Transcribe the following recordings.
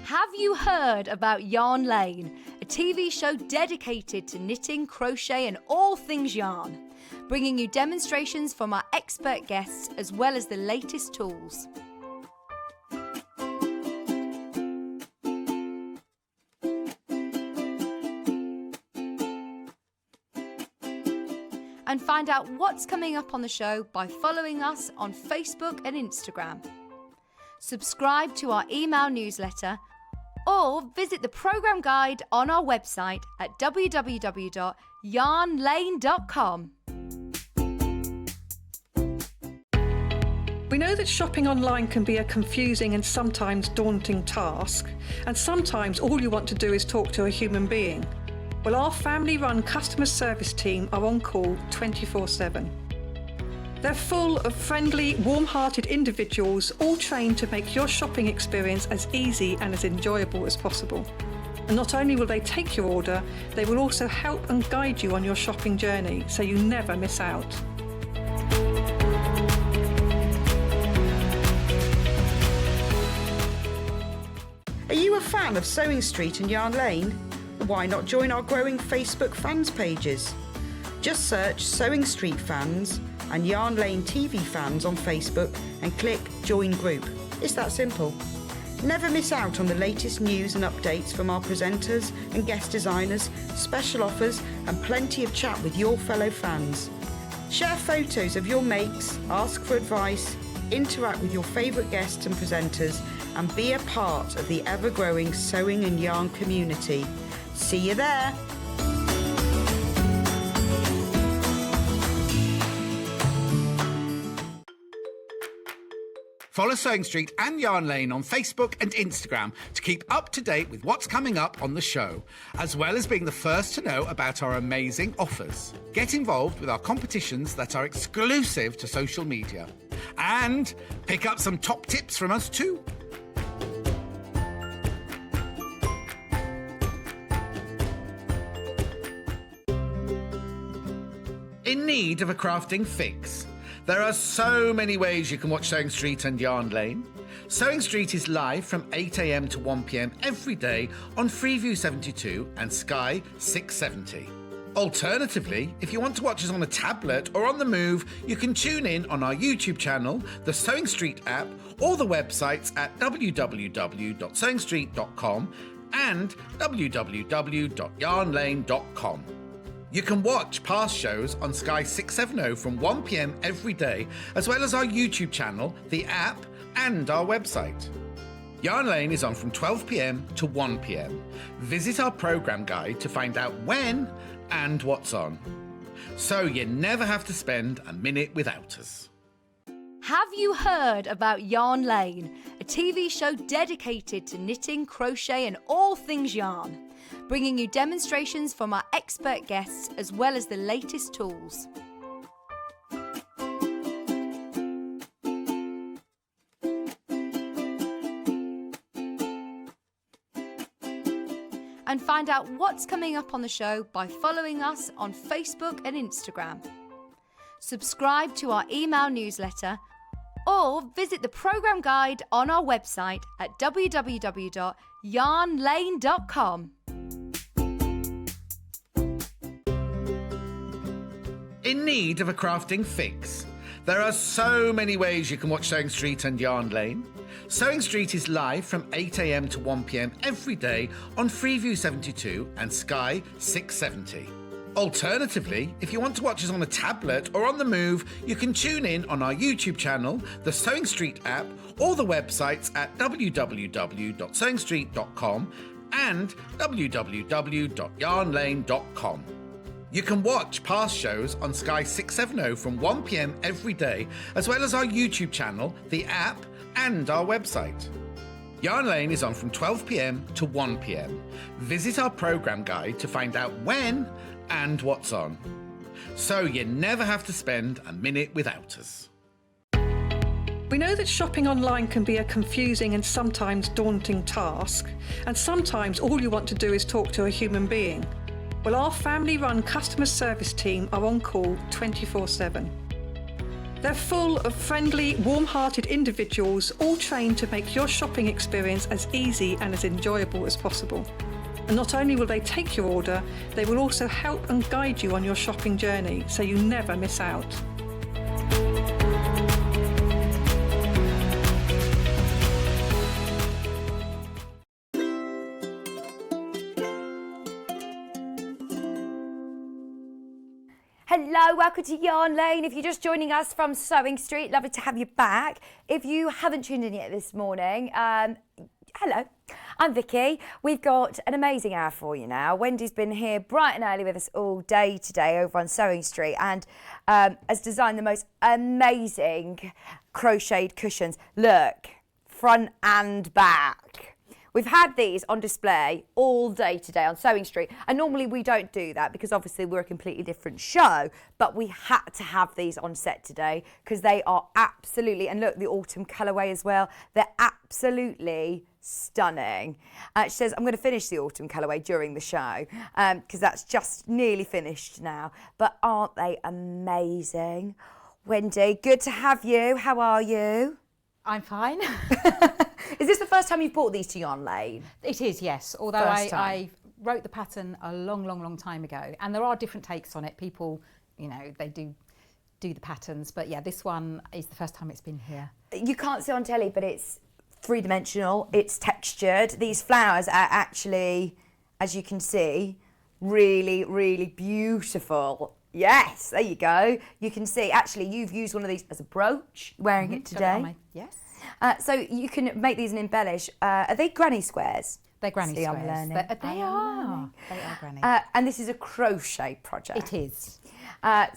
Have you heard about Yarn Lane, a TV show dedicated to knitting, crochet and all things yarn, bringing you demonstrations from our expert guests as well as the latest tools. And find out what's coming up on the show by following us on Facebook and Instagram. Subscribe to our email newsletter or visit the programme guide on our website at www.yarnlane.com. We know that shopping online can be a confusing and sometimes daunting task, and sometimes all you want to do is talk to a human being. Well, our family-run customer service team are on call 24/7. They're full of friendly, warm-hearted individuals, all trained to make your shopping experience as easy and as enjoyable as possible. And not only will they take your order, they will also help and guide you on your shopping journey, so you never miss out. Are you a fan of Sewing Street and Yarn Lane? Why not join our growing Facebook fans pages? Just search Sewing Street Fans and Yarn Lane TV Fans on Facebook and click Join Group. It's that simple. Never miss out on the latest news and updates from our presenters and guest designers, special offers and plenty of chat with your fellow fans. Share photos of your makes, ask for advice, interact with your favourite guests and presenters and be a part of the ever-growing sewing and yarn community. See you there! Follow Sewing Street and Yarn Lane on Facebook and Instagram to keep up to date with what's coming up on the show, as well as being the first to know about our amazing offers. Get involved with our competitions that are exclusive to social media. And pick up some top tips from us too. In need of a crafting fix? There are so many ways you can watch Sewing Street and Yarn Lane. Sewing Street is live from 8 a.m. to 1 p.m. every day on Freeview 72 and Sky 670. Alternatively, if you want to watch us on a tablet or on the move, you can tune in on our YouTube channel, the Sewing Street app, or the websites at www.sewingstreet.com and www.yarnlane.com. You can watch past shows on Sky 670 from 1 p.m. every day, as well as our YouTube channel, the app, and our website. Yarn Lane is on from 12 p.m. to 1 p.m. Visit our programme guide to find out when and what's on, so you never have to spend a minute without us. Have you heard about Yarn Lane, a TV show dedicated to knitting, crochet and all things yarn, bringing you demonstrations from our expert guests as well as the latest tools. And find out what's coming up on the show by following us on Facebook and Instagram. Subscribe to our email newsletter or visit the programme guide on our website at www.yarnlane.com. In need of a crafting fix? There are so many ways you can watch Sewing Street and Yarn Lane. Sewing Street is live from 8 a.m. to 1 p.m. every day on Freeview 72 and Sky 670. Alternatively, if you want to watch us on a tablet or on the move, you can tune in on our YouTube channel, the Sewing Street app, or the websites at www.sewingstreet.com and www.yarnlane.com. You can watch past shows on Sky 670 from 1 p.m. every day, as well as our YouTube channel, the app, and our website. Yarn Lane is on from 12 p.m. to 1 p.m. Visit our programme guide to find out when and what's on, so you never have to spend a minute without us. We know that shopping online can be a confusing and sometimes daunting task, and sometimes all you want to do is talk to a human being. Well, our family-run customer service team are on call 24/7. They're full of friendly, warm-hearted individuals, all trained to make your shopping experience as easy and as enjoyable as possible. And not only will they take your order, they will also help and guide you on your shopping journey, so you never miss out. Hello, welcome to Yarn Lane. If you're just joining us from Sewing Street, lovely to have you back. If you haven't tuned in yet this morning, hello, I'm Vicky. We've got an amazing hour for you now. Wendy's been here bright and early with us all day today over on Sewing Street and has designed the most amazing crocheted cushions. Look, front and back. We've had these on display all day today on Sewing Street, and normally we don't do that because obviously we're a completely different show, but we had to have these on set today because they are absolutely, and look, the autumn colourway as well, they're absolutely stunning. She says, I'm going to finish the autumn colourway during the show because that's just nearly finished now, but aren't they amazing? Wendy, good to have you. How are you? I'm fine. Is this the first time you've bought these to Yarn Lane? It is, yes. Although I wrote the pattern a long time ago, and there are different takes on it. People, you know, they do the patterns, but yeah, this one is the first time it's been here. You can't see on telly, but it's three-dimensional. It's textured. These flowers are actually, as you can see, really beautiful. Yes, there you go. You can see, actually, you've used one of these as a brooch, wearing it today. Yes. So you can make these and embellish. Are they granny squares? They're granny See, I'm squares. learning. They are. They are granny. And this is a crochet project. It is.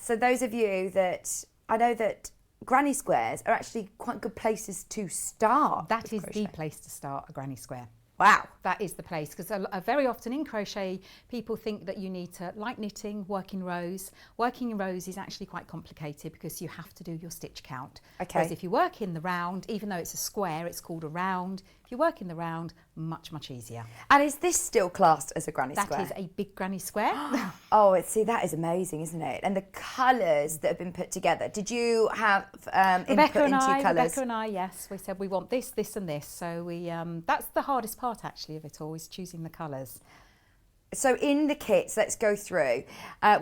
So those of you that, I know that granny squares are actually quite good places to start. That is crochet. the place to start a granny square. Wow. That is the place, because very often in crochet people think that you need to, like knitting, work in rows. Working in rows is actually quite complicated because you have to do your stitch count. Okay. Whereas if you work in the round, even though it's a square, it's called a round. If you work in the round, much easier. And is this still classed as a granny square? That is a big granny square. Oh, see, that is amazing, isn't it? And the colours that have been put together. Did you have input into your colours? Rebecca and I, yes, we said we want this, this and this. So we that's the hardest part actually of it all, is choosing the colours. So in the kits, let's go through.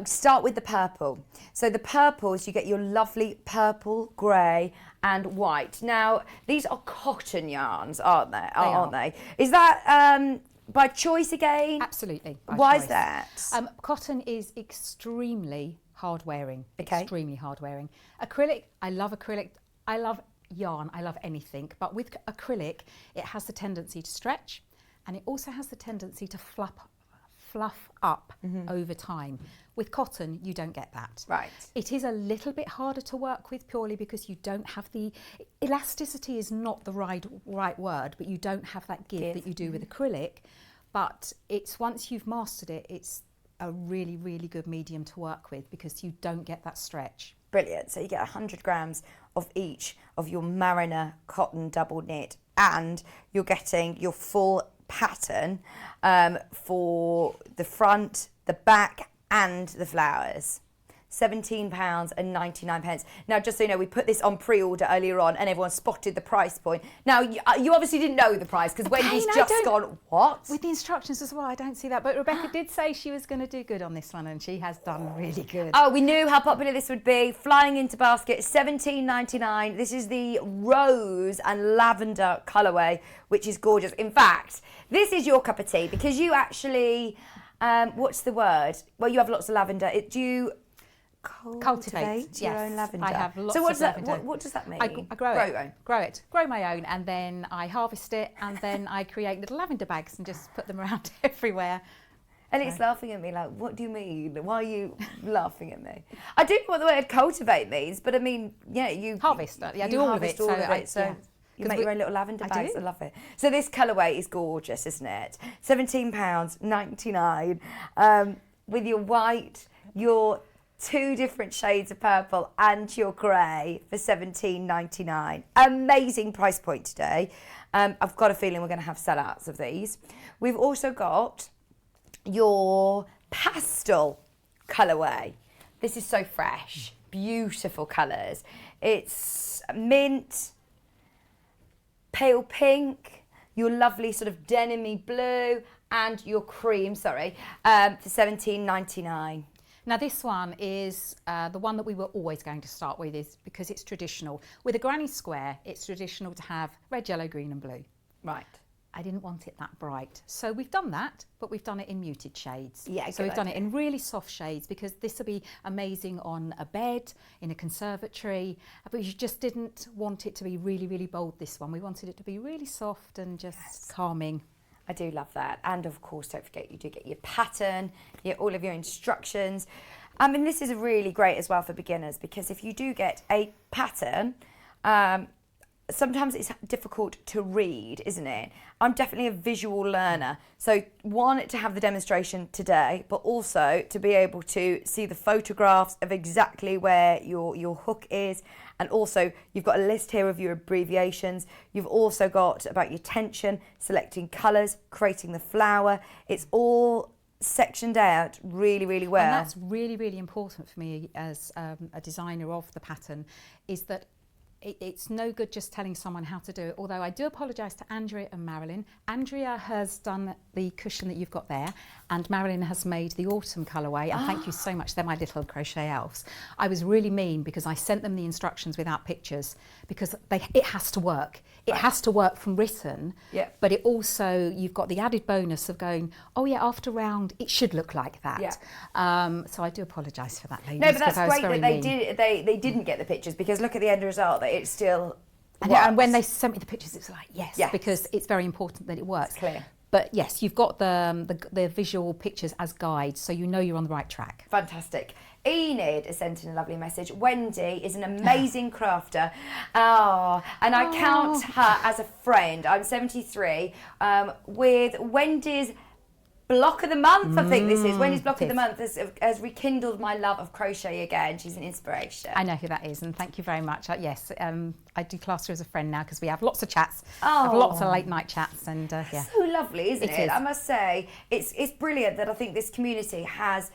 Start with the purple. So the purples, you get your lovely purple, grey and white. Now, these are cotton yarns, aren't they? Aren't they? Is that by choice again? Absolutely. Why is that? Cotton is extremely hard wearing. Okay. Extremely hard wearing. Acrylic, I love acrylic. I love yarn. I love anything. But with acrylic, it has the tendency to stretch, and it also has the tendency to fluff up over time. With cotton, you don't get that. Right. It is a little bit harder to work with purely because you don't have the elasticity is not the right word, but you don't have that give that you do with acrylic. But it's, once you've mastered it, it's a really good medium to work with because you don't get that stretch. Brilliant. So you get 100 grams of each of your Mariner cotton double knit, and you're getting your full pattern for the front, the back and the flowers. £17.99. Now, just so you know, we put this on pre-order earlier on and everyone spotted the price point. Now, you obviously didn't know the price because Wendy's just gone, what? With the instructions as well, I don't see that. But Rebecca did say she was going to do good on this one, and she has done really good. Oh, we knew how popular this would be. Flying into basket, £17.99. This is the rose and lavender colourway, which is gorgeous. In fact, this is your cup of tea because you actually, what's the word? Well, you have lots of lavender. Do you cultivate your own lavender? I have lots so what of does that, lavender. what does that mean? I grow it. Your own. Grow my own, and then I harvest it, and then I create little lavender bags and just put them around everywhere. And it's laughing at me like, what do you mean? Why are you laughing at me? I do know what the word cultivate means, but I mean, yeah, you harvest. Yeah, I do all of it. So you make your own little lavender bags. I love it. So this colourway is gorgeous, isn't it? £17.99 with your white, your 2 different shades of purple and your grey for £17.99. Amazing price point today. I've got a feeling we're going to have sellouts of these. We've also got your pastel colourway. This is so fresh. Beautiful colours. It's mint, pale pink, your lovely sort of denim-y blue, and your cream, for $17.99. Now this one is the one that we were always going to start with, is because it's traditional. With a granny square, it's traditional to have red, yellow, green and blue. Right. I didn't want it that bright. So we've done that, but we've done it in muted shades. Yeah, so we've done it in really soft shades because this will be amazing on a bed, in a conservatory, but you just didn't want it to be really, really bold, this one. We wanted it to be really soft and just calming. I do love that. And of course, don't forget, you do get your pattern, you get all of your instructions. I mean, this is really great as well for beginners, because if you do get a pattern, sometimes it's difficult to read, isn't it? I'm definitely a visual learner. So one, to have the demonstration today, but also to be able to see the photographs of exactly where your hook is. And also you've got a list here of your abbreviations. You've also got about your tension, selecting colours, creating the flower. It's all sectioned out really, really well. And that's really, really important for me as a designer of the pattern, is that it's no good just telling someone how to do it, although I do apologise to Andrea and Marilyn. Andrea has done the cushion that you've got there, and Marilyn has made the autumn colourway, and thank you so much, they're my little crochet elves. I was really mean because I sent them the instructions without pictures, because it has to work. It has to work from written, but it also, you've got the added bonus of going, oh yeah, after round, it should look like that. Yeah. So I do apologise for that, ladies. No, but that's great that they didn't get the pictures, because look at the end result, that it's still and when they sent me the pictures, it was like, yes, because it's very important that it works. It's clear. But yes, you've got the visual pictures as guides, so you know you're on the right track. Fantastic. Enid has sent in a lovely message. Wendy is an amazing crafter. And I count her as a friend. I'm 73. With Wendy's Block of the Month, I think this is. Wendy's Block of the Month has rekindled my love of crochet again. She's an inspiration. I know who that is, and thank you very much. Yes, I do class her as a friend now, because we have lots of chats. Have lots of late night chats, and yeah. So lovely, isn't it? I must say, it's brilliant that I think this community has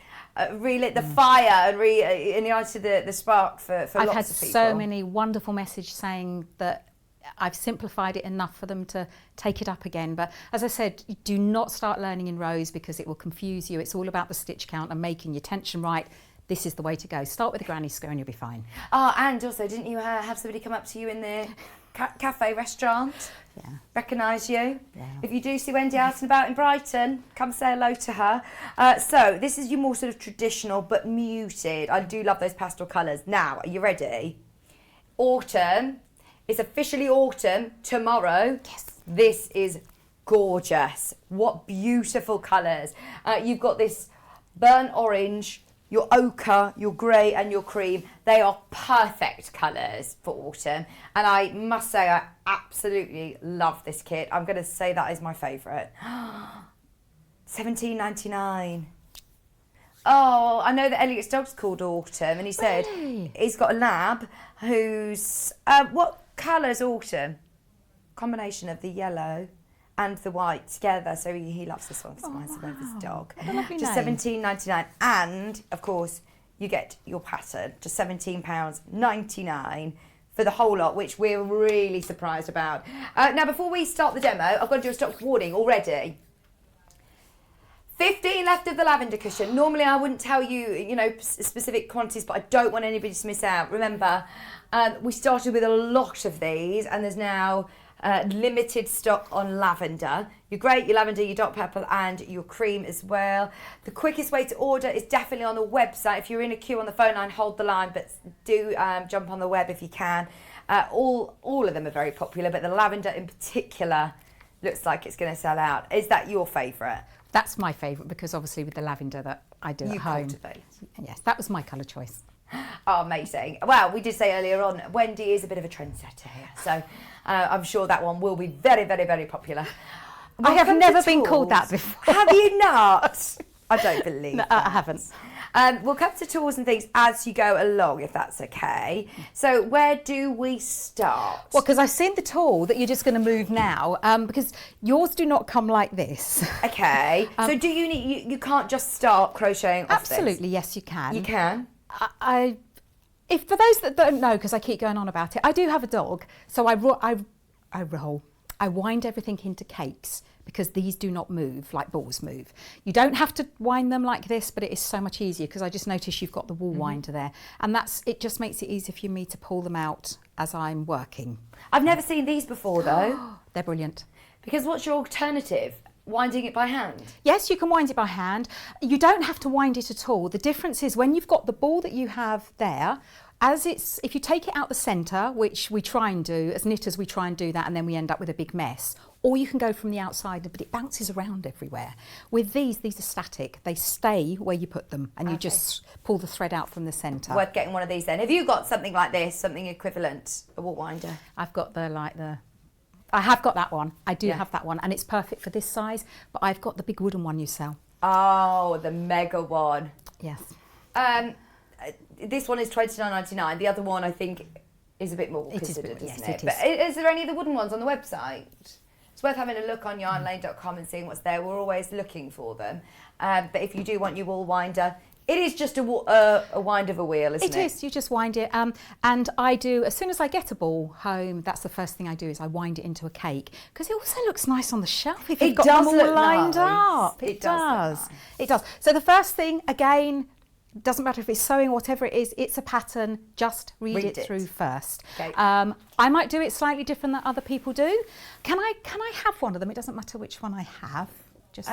relit the fire and reignited the spark for lots of people. I've had so many wonderful messages saying that I've simplified it enough for them to take it up again. But as I said, do not start learning in rows, because it will confuse you. It's all about the stitch count and making your tension right. This is the way to go. Start with a granny square and you'll be fine. And also, didn't you have somebody come up to you in the cafe restaurant? Yeah. Recognise you? Yeah. If you do see Wendy out and about in Brighton, come say hello to her. So this is your more sort of traditional but muted. I do love those pastel colours. Now, are you ready? Autumn. It's officially autumn tomorrow. Yes. This is gorgeous. What beautiful colours. You've got this burnt orange, your ochre, your grey and your cream. They are perfect colours for autumn. And I must say, I absolutely love this kit. I'm going to say that is my favourite. $17.99. Oh, I know that Elliot's dog's called Autumn, and he said he's got a lab who's... what colour's Autumn? Combination of the yellow and the white together, so he loves this one. It's nice of his dog. What a lovely Just name. $17.99, and of course you get your pattern, just £17.99 for the whole lot, which we're really surprised about. Now, before we start the demo, I've got to do a stock warning already. 15 left of the lavender cushion. Normally I wouldn't tell you, specific quantities, but I don't want anybody to miss out. Remember, we started with a lot of these, and there's now limited stock on lavender. Your grey, your lavender, your dark purple, and your cream as well. The quickest way to order is definitely on the website. If you're in a queue on the phone line, hold the line, but do jump on the web if you can. All of them are very popular, but the lavender in particular looks like it's going to sell out. Is that your favourite? That's my favourite, because obviously with the lavender that I do at home. Cultivate. Yes, that was my colour choice. Oh, amazing. Well, we did say earlier on, Wendy is a bit of a trendsetter here, so I'm sure that one will be very, very, very popular. I have never been called that before. Have you not? I don't believe No, I haven't. We'll come to tools and things as you go along, if that's okay. So where do we start? Well, because I've seen the tool that you're just going to move now, because yours do not come like this. Okay. So do you need? You can't just start crocheting off Absolutely, yes, you can. You can. If for those that don't know, because I keep going on about it, I do have a dog, so I wind everything into cakes because these do not move like balls move. You don't have to wind them like this, but it is so much easier because I just noticed you've got the wool winder there, and it just makes it easier for me to pull them out as I'm working. I've never seen these before though. They're brilliant. Because what's your alternative? Winding it by hand? Yes, you can wind it by hand. You don't have to wind it at all. The difference is when you've got the ball that you have there, if you take it out the centre, which we try and do, as knitters we try and do that, and then we end up with a big mess, or you can go from the outside, but it bounces around everywhere. With these are static. They stay where you put them, and you just pull the thread out from the centre. Worth getting one of these then. Have you got something like this, something equivalent, a wool winder? I've got I have got that one. I do have that one, and it's perfect for this size, but I've got the big wooden one you sell. Oh, the mega one. Yes. This one is $29.99. The other one, I think, is a bit more considered, yes, isn't it? it is. But is there any of the wooden ones on the website? It's worth having a look on yarnlane.com and seeing what's there. We're always looking for them. But if you do want your wool winder, it is just a wind of a wheel, isn't it? It is. You just wind it. And I do, as soon as I get a ball home, that's the first thing I do is I wind it into a cake. Because it also looks nice on the shelf if you've got them all lined up. It does. It does. So the first thing, again, doesn't matter if it's sewing, whatever it is, it's a pattern. Just read it through first. Okay. I might do it slightly different than other people do. Can I have one of them? It doesn't matter which one I have. Just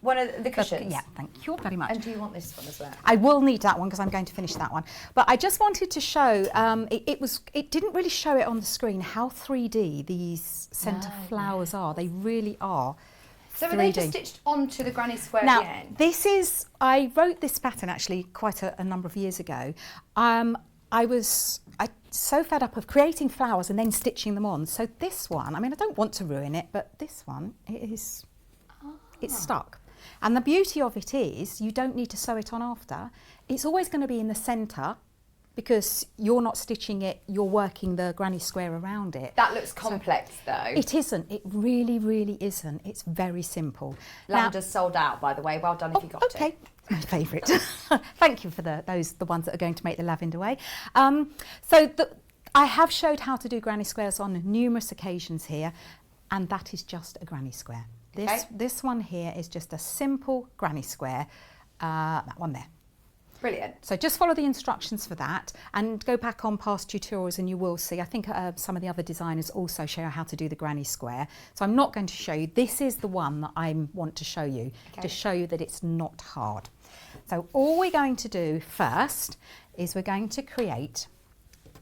one of the cushions. Yeah, thank you very much. And do you want this one as well? I will need that one because I'm going to finish that one. But I just wanted to show, it didn't really show it on the screen how 3D these centre flowers are. They really are. So were they just stitched onto the granny square now, at the end? This is, I wrote this pattern actually quite a number of years ago. I was so fed up of creating flowers and then stitching them on. So this one, I mean, I don't want to ruin it, but this one, it's stuck. And the beauty of it is you don't need to sew it on after. It's always going to be in the centre because you're not stitching it, you're working the granny square around it. That looks complex though. It isn't. It really, really isn't. It's very simple. Lavender's sold out, by the way. Well done if you got it. Okay. My favourite. Thank you for the ones that are going to make the lavender way. I have showed how to do granny squares on numerous occasions here, and that is just a granny square. This one here is just a simple granny square, that one there. Brilliant. So just follow the instructions for that and go back on past tutorials and you will see. I think some of the other designers also show how to do the granny square. So I'm not going to show you. This is the one that I want to show you to show you that it's not hard. So all we're going to do first is we're going to create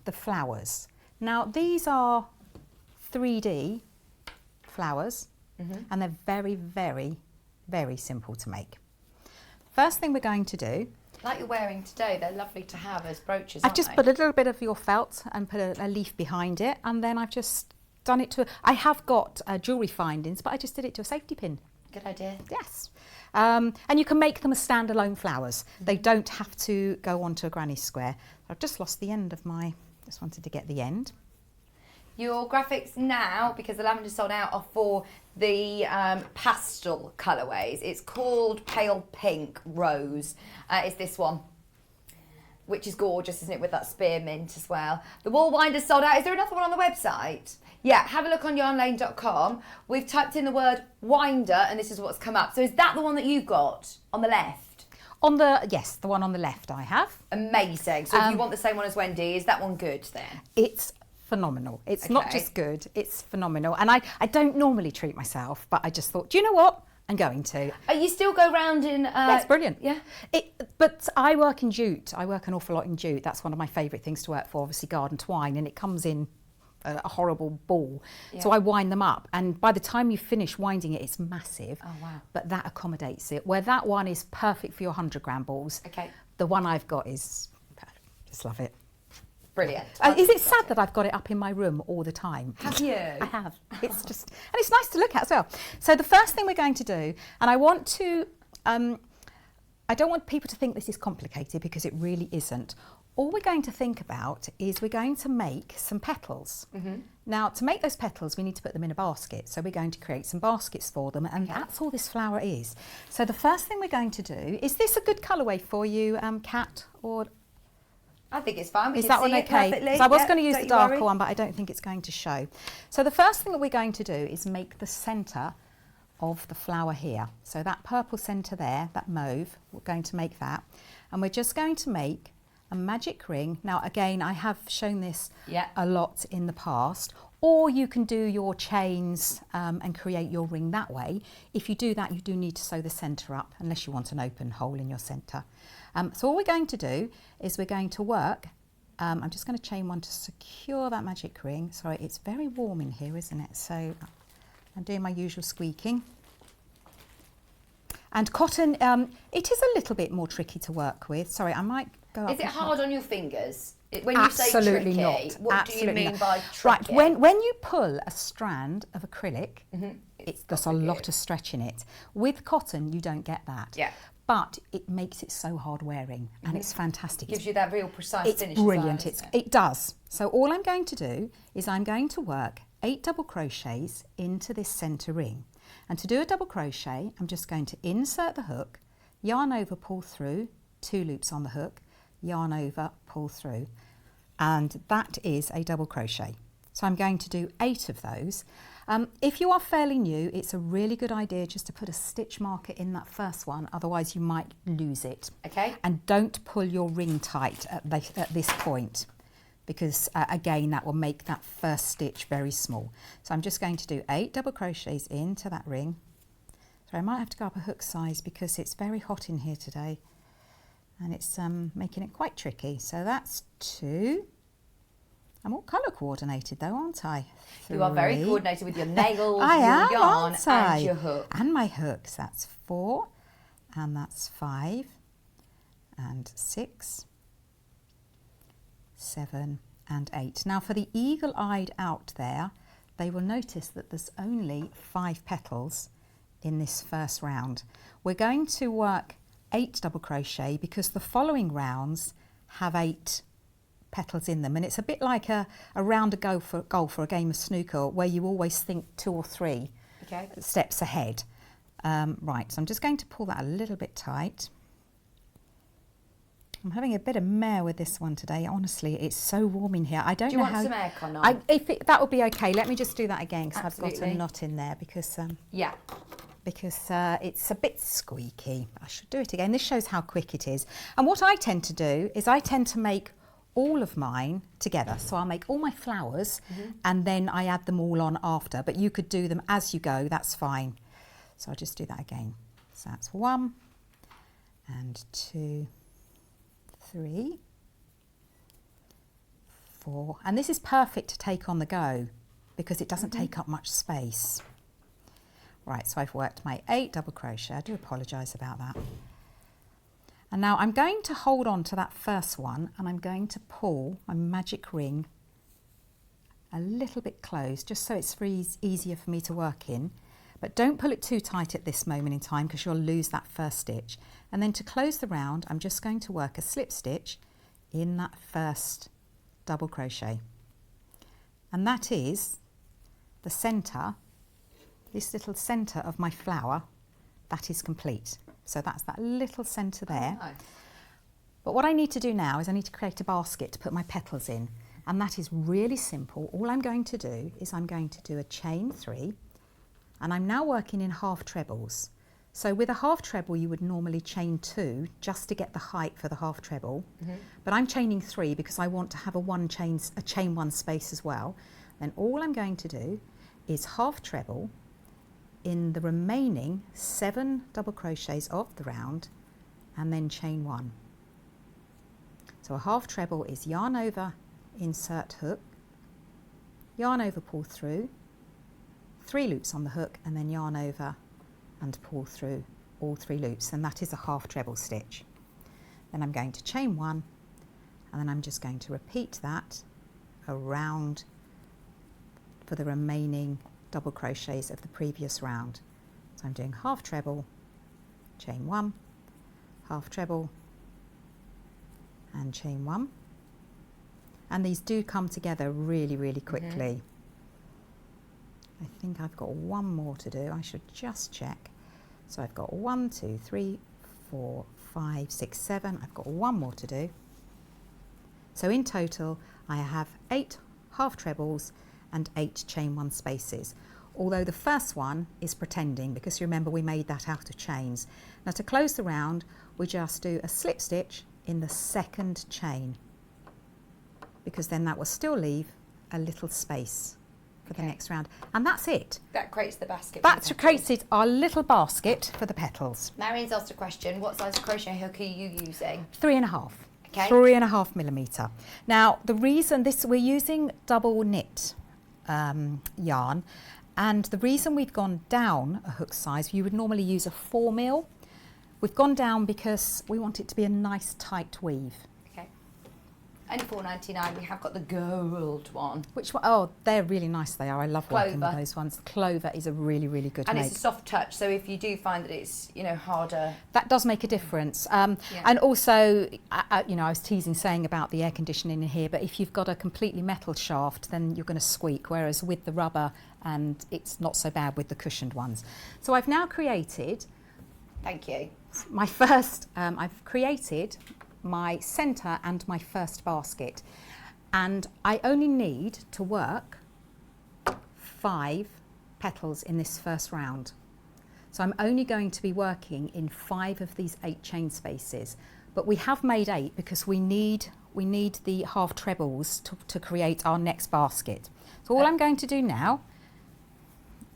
the flowers. Now these are 3D flowers and they're very, very, very simple to make. First thing we're going to do, like you're wearing today, they're lovely to have as brooches, I've just put a little bit of your felt and put a leaf behind it, and then I've just done it I have got jewellery findings, but I just did it to a safety pin. Good idea. Yes. And you can make them as standalone flowers. They don't have to go onto a granny square. I've just lost the end of just wanted to get the end. Your graphics now, because the lavender's sold out, are for the pastel colourways. It's called Pale Pink Rose. It's this one, which is gorgeous, isn't it, with that spearmint as well. The wool winder's sold out. Is there another one on the website? Yeah, have a look on yarnlane.com. We've typed in the word winder, and this is what's come up. So is that the one that you've got on the left? Yes, the one on the left I have. Amazing. So if you want the same one as Wendy, is that one good then? It's phenomenal. It's not just good, it's phenomenal. And I don't normally treat myself, but I just thought, do you know what? I'm going to. You still go round in... That's brilliant. Yeah. But I work in jute. I work an awful lot in jute. That's one of my favourite things to work for, obviously garden twine, and it comes in a horrible ball. Yeah. So I wind them up, and by the time you finish winding it, it's massive. Oh, wow. But that accommodates it. Where that one is perfect for your 100-gram balls. Okay. The one I've got is perfect. Just love it. Brilliant. Is it sad that I've got it up in my room all the time? Have you? I have. It's just, and it's nice to look at as well. So the first thing we're going to do, and I want to, I don't want people to think this is complicated because it really isn't. All we're going to think about is we're going to make some petals. Now, to make those petals, we need to put them in a basket. So we're going to create some baskets for them, and that's all this flower is. So the first thing we're going to do, is this a good colourway for you, Kat, or... I think it's fine. We Is can that see one it okay? perfectly. So I was Yep, going to use don't the you darker worry. one, but I don't think it's going to show. So the first thing that we're going to do is make the centre of the flower here. So that purple centre there, that mauve, we're going to make that. And we're just going to make a magic ring. Now again, I have shown this a lot in the past, or you can do your chains and create your ring that way. If you do that, you do need to sew the centre up, unless you want an open hole in your centre. So all we're going to do is we're going to work, I'm just going to chain one to secure that magic ring. Sorry, it's very warm in here, isn't it? So I'm doing my usual squeaking. And cotton, it is a little bit more tricky to work with. Sorry, I might go up. Is it hard on your fingers? When Absolutely you say tricky, not. what Absolutely do you mean not. by tricky? Right, when you pull a strand of acrylic, there's a got to lot give. of stretch in it. With cotton, you don't get that. Yeah. But it makes it so hard wearing, and it's fantastic. Gives you that real precise It's finish. brilliant. As well, It does. So all I'm going to do is I'm going to work 8 double crochets into this centre ring. And to do a double crochet, I'm just going to insert the hook, yarn over, pull through, 2 loops on the hook, yarn over, pull through, and that is a double crochet. So I'm going to do 8 of those. If you are fairly new, it's a really good idea just to put a stitch marker in that first one, otherwise you might lose it. Okay. And don't pull your ring tight at this point, because again, that will make that first stitch very small. So I'm just going to do 8 double crochets into that ring. So I might have to go up a hook size because it's very hot in here today, and it's making it quite tricky. So that's 2. I'm all colour coordinated though, aren't I? 3. You are very coordinated with your nails, I your am, yarn aren't I? and your hook. And my hooks. That's 4, and that's 5, and 6, 7, and 8. Now for the eagle-eyed out there, they will notice that there's only 5 petals in this first round. We're going to work 8 double crochet because the following rounds have 8 petals in them, and it's a bit like a round of golf or a game of snooker where you always think 2 or 3 steps ahead. Right, so I'm just going to pull that a little bit tight. I'm having a bit of mare with this one today. Honestly, it's so warm in here. I don't know how. Do you want some aircon on? That would be okay. Let me just do that again because I've got a Absolutely. knot in there because Yeah. it's a bit squeaky. I should do it again. This shows how quick it is. And what I tend to do is I tend to make all of mine together. So I'll make all my flowers and then I add them all on after. But you could do them as you go. That's fine. So I'll just do that again. So that's 1 and 2, 3, 4. And this is perfect to take on the go because it doesn't take up much space. Right, so I've worked my 8 double crochet. I do apologise about that. And now I'm going to hold on to that first one and I'm going to pull my magic ring a little bit close just so it's easier for me to work in. But don't pull it too tight at this moment in time because you'll lose that first stitch. And then to close the round, I'm just going to work a slip stitch in that first double crochet. And that is the centre, this little centre of my flower, that is complete. So that's that little centre there. Nice. But what I need to do now is I need to create a basket to put my petals in. And that is really simple. All I'm going to do is I'm going to do a chain 3, and I'm now working in half trebles. So with a half treble you would normally chain 2 just to get the height for the half treble. But I'm chaining 3 because I want to have a chain 1 space as well. Then all I'm going to do is half treble in the remaining 7 double crochets of the round and then chain 1. So a half treble is yarn over, insert hook, yarn over, pull through, 3 loops on the hook and then yarn over and pull through all 3 loops, and that is a half treble stitch. Then I'm going to chain 1 and then I'm just going to repeat that around for the remaining double crochets of the previous round. So I'm doing half treble, chain 1, half treble and chain 1, and these do come together really quickly. I think I've got 1 more to do. I should just check. So I've got 1, 2, 3, 4, 5, 6, 7. I've got 1 more to do. So in total, I have 8 half trebles and 8 chain 1 spaces. Although the first one is pretending, because you remember we made that out of chains. Now to close the round, we just do a slip stitch in the second chain, because then that will still leave a little space for the next round. And that's it. That creates the basket. That creates our little basket for the petals. Marion's asked a question. What size crochet hook are you using? 3.5. Okay. 3.5 millimetre. Now the reason we're using double knit yarn, and the reason we've gone down a hook size, you would normally use a 4 mil. We've gone down because we want it to be a nice tight weave. Okay. Only $4.99. We have got the gold one. Which one? Oh, they're really nice. They are. I love working with Clover. those ones. Clover is a really, really good And make. it's a soft touch, so if you do find that it's, you know, harder. That does make a difference. And also, you know, I was teasing saying about the air conditioning in here, but if you've got a completely metal shaft, then you're going to squeak, whereas with the rubber, and it's not so bad with the cushioned ones. So I've now created... Thank you. My first, I've created my centre and my first basket, and I only need to work 5 petals in this first round. So I'm only going to be working in 5 of these 8 chain spaces, but we have made 8 because we need the half trebles to create our next basket. So all I'm going to do now,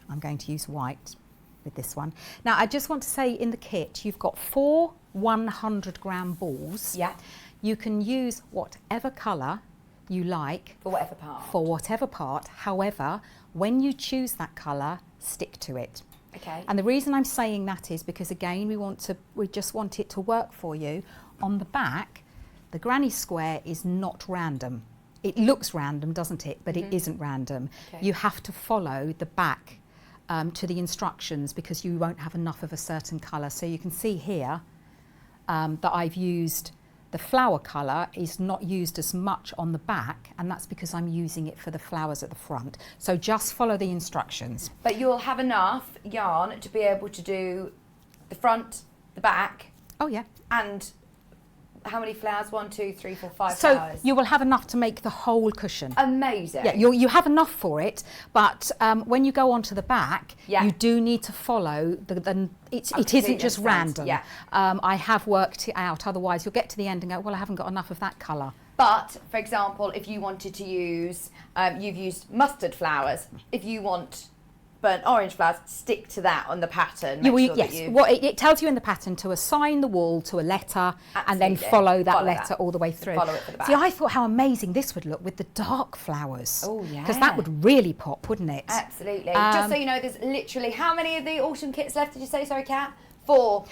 I'm going to use white with this one. Now I just want to say, in the kit you've got 4 100-gram balls. Yeah. You can use whatever colour you like For whatever part. for whatever part. However, when you choose that colour, stick to it. Okay. And the reason I'm saying that is because, again, we just want it to work for you. On the back, the granny square is not random. It looks random, doesn't it? But it isn't random. Okay. You have to follow the back to the instructions, because you won't have enough of a certain colour. So you can see here that I've used the flower colour is not used as much on the back, and that's because I'm using it for the flowers at the front. So just follow the instructions. But you'll have enough yarn to be able to do the front, the back, Oh yeah. and how many flowers? 1, 2, 3, 4, 5 So flowers. you will have enough to make the whole cushion. Amazing. Yeah, you have enough for it, but when you go onto the back, Yeah. you do need to follow it completely isn't just understand, random. yeah. I have worked it out, otherwise you'll get to the end and go, well, I haven't got enough of that colour. But, for example, if you wanted to use, you've used mustard flowers. If you want burnt orange flowers, stick to that on the pattern. Make sure that you... Well, it tells you in the pattern to assign the wool to a letter and then Absolutely. follow that Follow letter that. all the way through. Follow it for the See, back. I thought how amazing this would look with the dark flowers. Oh, yeah. Because that would really pop, wouldn't it? Absolutely. Just so you know, there's literally, how many of the autumn kits left did you say? Sorry, Kat? 4.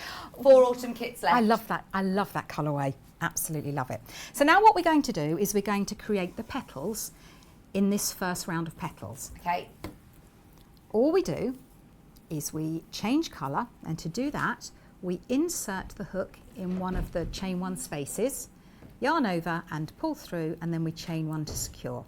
4 autumn kits left. I love that. I love that colourway. Absolutely love it. So now what we're going to do is we're going to create the petals in this first round of petals. Okay. All we do is we change colour, and to do that we insert the hook in one of the chain 1 spaces, yarn over and pull through, and then we chain 1 to secure.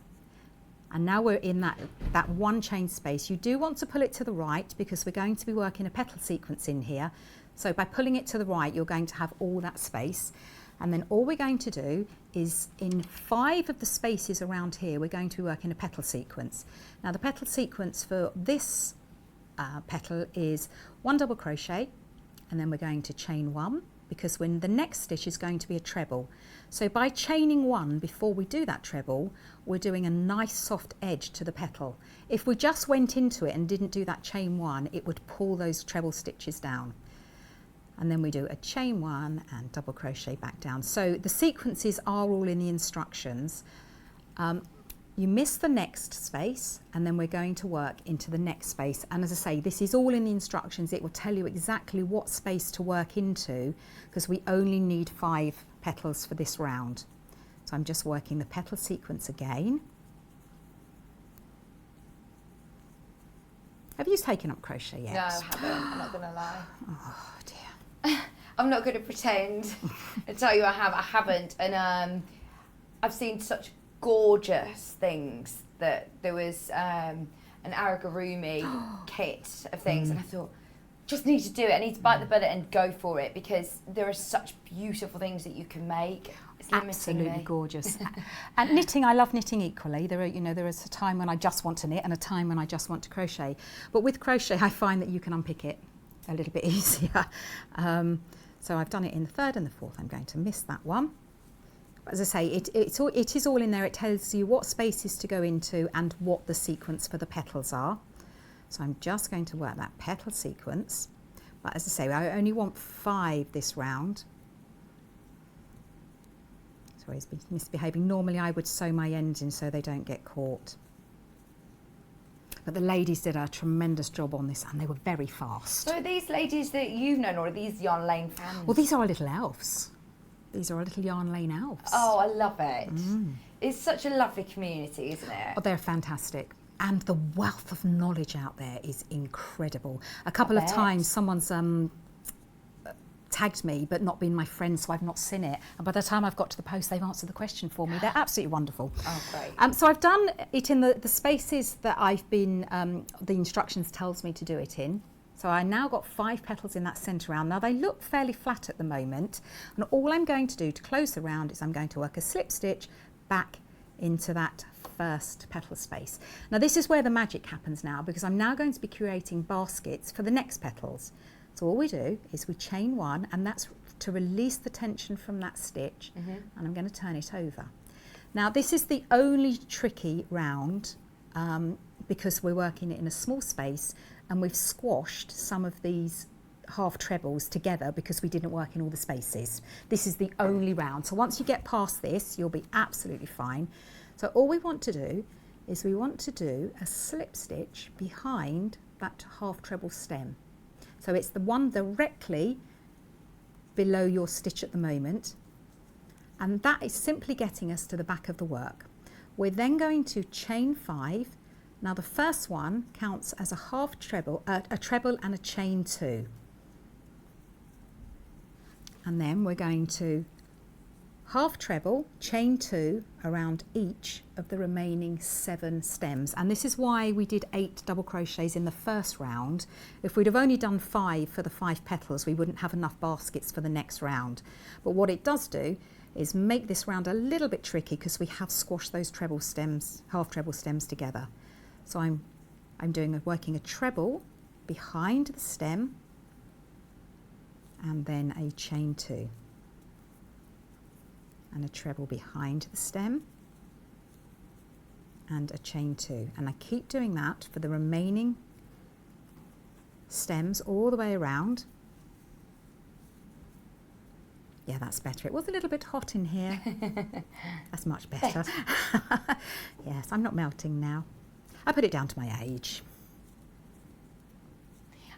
And now we're in that one chain space. You do want to pull it to the right because we're going to be working a petal sequence in here. So by pulling it to the right, you're going to have all that space. And then all we're going to do is, in 5 of the spaces around here, we're going to be working a petal sequence. Now the petal sequence for this petal is 1 double crochet, and then we're going to chain 1, because when the next stitch is going to be a treble. So by chaining 1 before we do that treble, we're doing a nice soft edge to the petal. If we just went into it and didn't do that chain 1, it would pull those treble stitches down. And then we do a chain 1 and double crochet back down. So the sequences are all in the instructions. You miss the next space, and then we're going to work into the next space. And as I say, this is all in the instructions. It will tell you exactly what space to work into, because we only need 5 petals for this round. So I'm just working the petal sequence again. Have you taken up crochet yet? No, I haven't. I'm not going to lie. Oh dear. I'm not going to pretend and tell you I have. I haven't. And I've seen such gorgeous things. That there was an aragorumi kit of things, and I thought, just need to do it. I need to bite the bullet and go for it, because there are such beautiful things that you can make. It's limiting Absolutely me. gorgeous. And knitting, I love knitting equally. There is a time when I just want to knit and a time when I just want to crochet. But with crochet, I find that you can unpick it a little bit easier. So I've done it in the third and the fourth. I'm going to miss that one. As I say, it is all in there. It tells you what spaces to go into and what the sequence for the petals are. So I'm just going to work that petal sequence. But as I say, I only want 5 this round. Sorry, it's misbehaving. Normally I would sew my ends in so they don't get caught. But the ladies did a tremendous job on this, and they were very fast. So are these ladies that you've known, or are these Yarn Lane fans? Well, these are our little elves. These are our little Yarn Lane elves. Oh, I love it. It's such a lovely community, isn't it? Oh, they're fantastic. And the wealth of knowledge out there is incredible. A couple of times someone's tagged me but not been my friend, so I've not seen it. And by the time I've got to the post, they've answered the question for me. They're absolutely wonderful. Oh, great. So I've done it in the spaces that I've been, the instructions tells me to do it in. So I now got 5 petals in that centre round. Now they look fairly flat at the moment, and all I'm going to do to close the round is I'm going to work a slip stitch back into that first petal space. Now this is where the magic happens now, because I'm now going to be creating baskets for the next petals. So all we do is we chain 1, and that's to release the tension from that stitch, and I'm going to turn it over. Now this is the only tricky round because we're working it in a small space, and we've squashed some of these half trebles together because we didn't work in all the spaces. This is the only round. So once you get past this, you'll be absolutely fine. So all we want to do is we want to do a slip stitch behind that half treble stem. So it's the one directly below your stitch at the moment, and that is simply getting us to the back of the work. We're then going to chain 5. Now the first one counts as a half treble, a treble and a chain 2. And then we're going to half treble, chain 2 around each of the remaining 7 stems. And this is why we did 8 double crochets in the first round. If we'd have only done 5 for the 5 petals, we wouldn't have enough baskets for the next round. But what it does do is make this round a little bit tricky, because we have squashed those treble stems, half treble stems together. So I'm working a treble behind the stem, and then a chain 2. And a treble behind the stem, and a chain 2, and I keep doing that for the remaining stems all the way around. Yeah, that's better. It was a little bit hot in here. That's much better. Yes, I'm not melting now. I put it down to my age.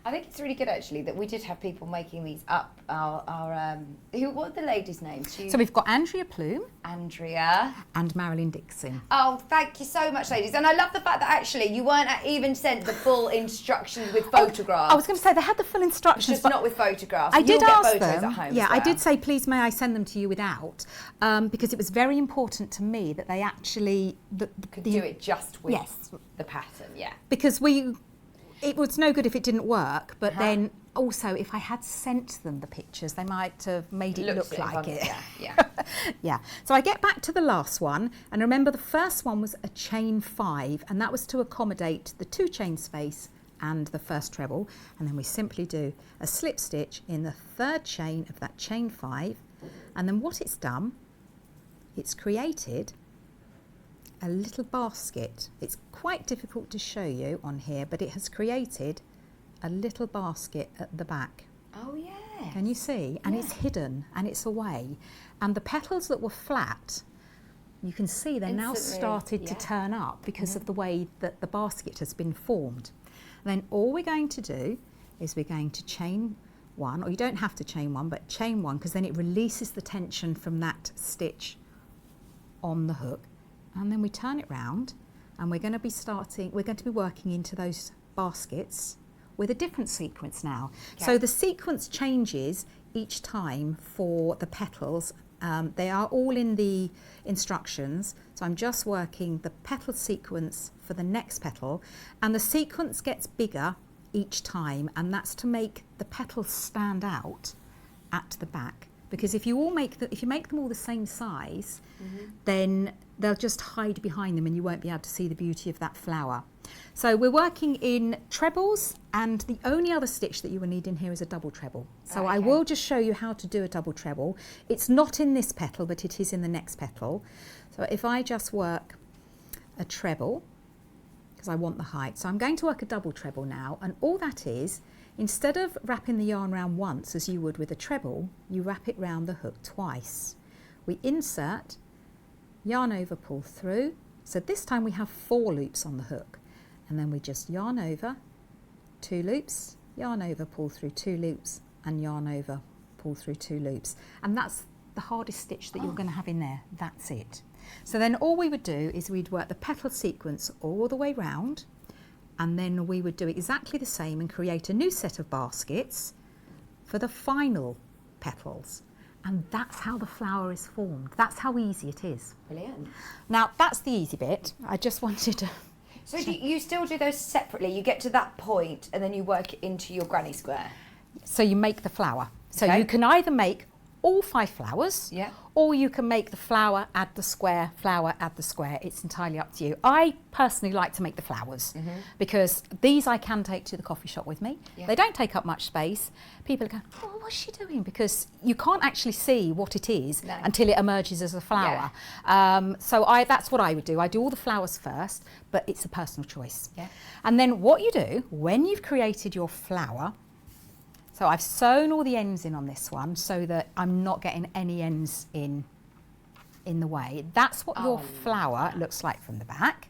I think it's really good actually that we did have people making these up. What are the ladies' names? So we've got Andrea Plume, Andrea, and Marilyn Dixon. Oh, thank you so much, ladies. And I love the fact that actually you weren't even sent the full instructions with photographs. I was going to say they had the full instructions, just not with photographs. I did You'll ask get photos them. at home Yeah, as well. I did say, please, may I send them to you without, because it was very important to me that they actually could do it just with the pattern. Yeah, because it was no good if it didn't work, but then also if I had sent them the pictures, they might have made it look like it. Yeah. Yeah. So I get back to the last one, and remember the first one was a chain 5, and that was to accommodate the 2 chain space and the first treble, and then we simply do a slip stitch in the 3rd chain of that chain 5, and then what it's done, it's created a little basket. It's quite difficult to show you on here, but it has created a little basket at the back. Oh yeah. Can you see? And it's hidden and it's away. And the petals that were flat, you can see they're now started to turn up because of the way that the basket has been formed. And then all we're going to do is we're going to chain 1, or you don't have to chain 1, but chain 1, because then it releases the tension from that stitch on the hook. And then we turn it round, and we're going to be working into those baskets with a different sequence now. Okay. So the sequence changes each time for the petals. They are all in the instructions. So I'm just working the petal sequence for the next petal, and the sequence gets bigger each time, and that's to make the petals stand out at the back. Because if you make them all the same size, then they'll just hide behind them and you won't be able to see the beauty of that flower. So we're working in trebles, and the only other stitch that you will need in here is a double treble. So I will just show you how to do a double treble. It's not in this petal, but it is in the next petal. So if I just work a treble, because I want the height, so I'm going to work a double treble now, and all that is, instead of wrapping the yarn round once as you would with a treble, you wrap it round the hook twice. We insert, yarn over, pull through. So this time we have 4 loops on the hook, and then we just yarn over, 2 loops, yarn over, pull through 2 loops, and yarn over, pull through 2 loops. And that's the hardest stitch that you're going to have in there. That's it. So then all we would do is we'd work the petal sequence all the way round, and then we would do exactly the same and create a new set of baskets for the final petals. And that's how the flower is formed. That's how easy it is. Brilliant. Now, that's the easy bit. I just wanted to... So do you still do those separately? You get to that point and then you work it into your granny square? So you make the flower. So Okay. you can either make all 5 flowers, Yeah. or you can make the flower, add the square, flower, add the square. It's entirely up to you. I personally like to make the flowers because these I can take to the coffee shop with me. Yeah. They don't take up much space. People go, oh, what's she doing? Because you can't actually see what it is No. until it emerges as a flower. So that's what I would do. I do all the flowers first, but it's a personal choice. Yeah. And then what you do, when you've created your flower, so I've sewn all the ends in on this one so that I'm not getting any ends in the way. That's what your flower looks like from the back.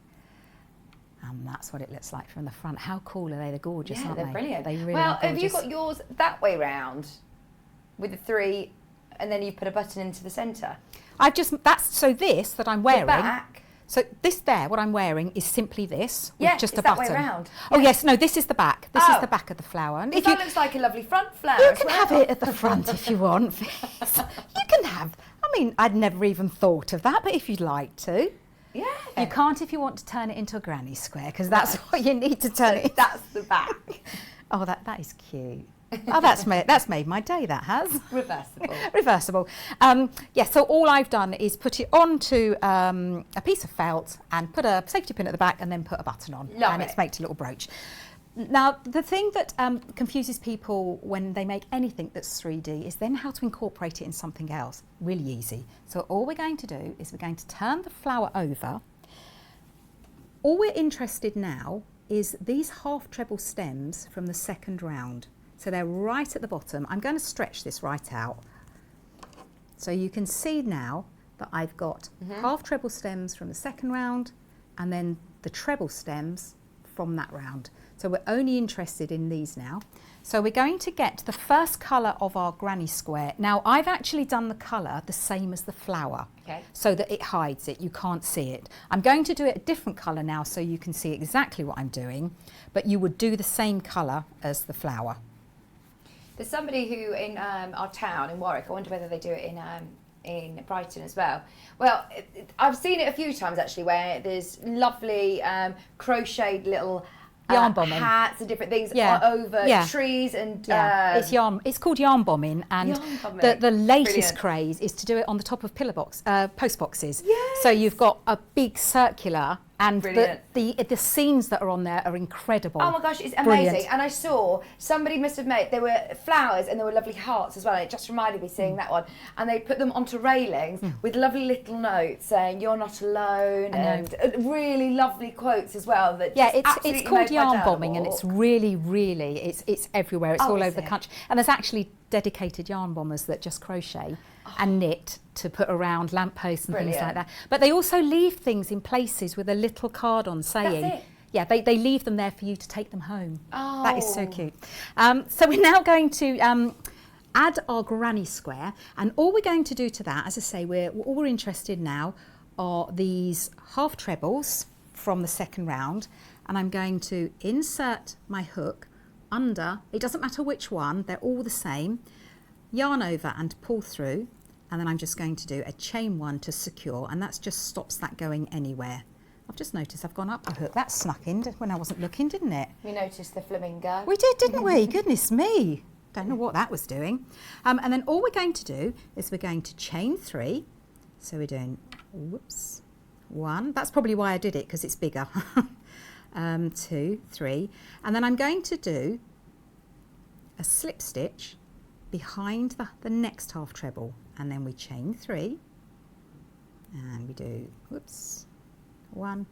And that's what it looks like from the front. How cool are they? They're gorgeous, Yeah, aren't they're they? brilliant. They really well, are gorgeous. have you got yours that way round with the 3 and then you put a button into the centre? This that I'm wearing. The back? So this there, what I'm wearing is simply this, with Yeah, just it's a that button. way round. Oh Yeah. yes, no, this is the back. This is Oh. the back of the flower. And Because that looks like a lovely front flower you as can well. have it at the front if you want. You can have. I mean, I'd never even thought of that, but if you'd like to. Yeah. You can't if you want to turn it into a granny square, because that's what you need to turn it into. That's the back. Oh, that is cute. Oh, that's made my day, that has. Reversible. Reversible. So all I've done is put it onto a piece of felt and put a safety pin at the back and then put a button on. Love and it. it's made a little brooch. Now, the thing that confuses people when they make anything that's 3D is then how to incorporate it in something else. Really easy. So all we're going to do is we're going to turn the flower over. All we're interested now is these half treble stems from the second round. So they're right at the bottom. I'm going to stretch this right out. So you can see now that I've got half treble stems from the second round and then the treble stems from that round. So we're only interested in these now. So we're going to get the first colour of our granny square. Now I've actually done the colour the same as the flower, Okay. so that it hides it, you can't see it. I'm going to do it a different colour now so you can see exactly what I'm doing, but you would do the same colour as the flower. There's somebody who in our town in Warwick, I wonder whether they do it in Brighton as well. Well, I've seen it a few times actually, where there's lovely crocheted little Yarn bombing. hats and different things Yeah. over Yeah. trees and It's yarn. It's called yarn bombing, and Yarn bombing. the latest Brilliant. craze is to do it on the top of post boxes. Yes. So you've got a big circular, and Brilliant. the scenes that are on there are incredible. Oh my gosh, it's amazing. Brilliant. And I saw somebody must have made, there were flowers and there were lovely hearts as well. It just reminded me seeing that one. And they put them onto railings with lovely little notes saying, "You're not alone," and really lovely quotes as well. That Yeah, just it's absolutely called made my yarn day bombing, and walk. it's really it's everywhere. It's Oh, all is over the it? country, and there's actually dedicated yarn bombers that just crochet and knit to put around lampposts and things like Brilliant. that. But they also leave things in places with a little card on saying. That's it. Yeah, they leave them there for you to take them home. Oh. That is so cute. So we're now going to add our granny square, and all we're going to do to that, as I say, all we're interested now are these half trebles from the second round, and I'm going to insert my hook under, it doesn't matter which one, they're all the same, yarn over and pull through, and then I'm just going to do a chain one to secure, and that just stops that going anywhere. I've just noticed I've gone up a hook. That snuck in when I wasn't looking, didn't it? We noticed the flamingo. We did, didn't we? Goodness me. Don't know what that was doing. And then all we're going to do is we're going to chain 3. So we're doing, whoops, 1. That's probably why I did it, because it's bigger. 2, 3. And then I'm going to do a slip stitch behind the next half treble. And then we chain 3. And we do, whoops, 1,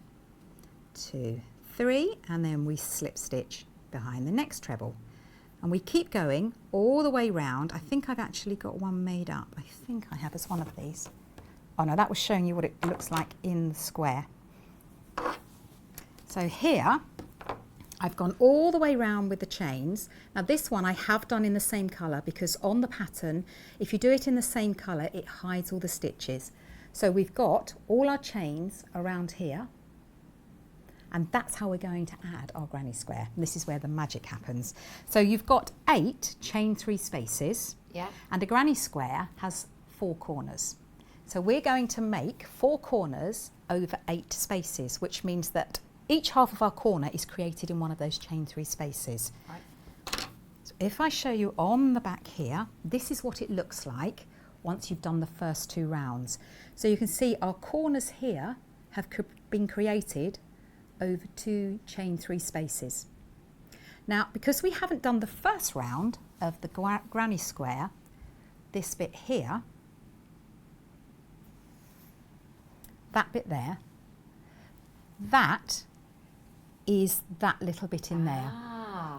2, 3, and then we slip stitch behind the next treble, and we keep going all the way round. I think I've actually got one made up. I think I have as one of these. Oh no, that was showing you what it looks like in the square. So here I've gone all the way round with the chains. Now this one I have done in the same colour, because on the pattern, if you do it in the same colour, it hides all the stitches. So we've got all our chains around here, and that's how we're going to add our granny square. And this is where the magic happens. So you've got 8 chain 3 spaces, and a granny square has 4 corners. So we're going to make 4 corners over 8 spaces, which means that each half of our corner is created in one of those chain 3 spaces. Right. So if I show you on the back here, this is what it looks like once you've done the first 2 rounds. So you can see our corners here have been created over 2 chain 3 spaces. Now, because we haven't done the first round of the granny square, this bit here, that bit there, that is that little bit in there.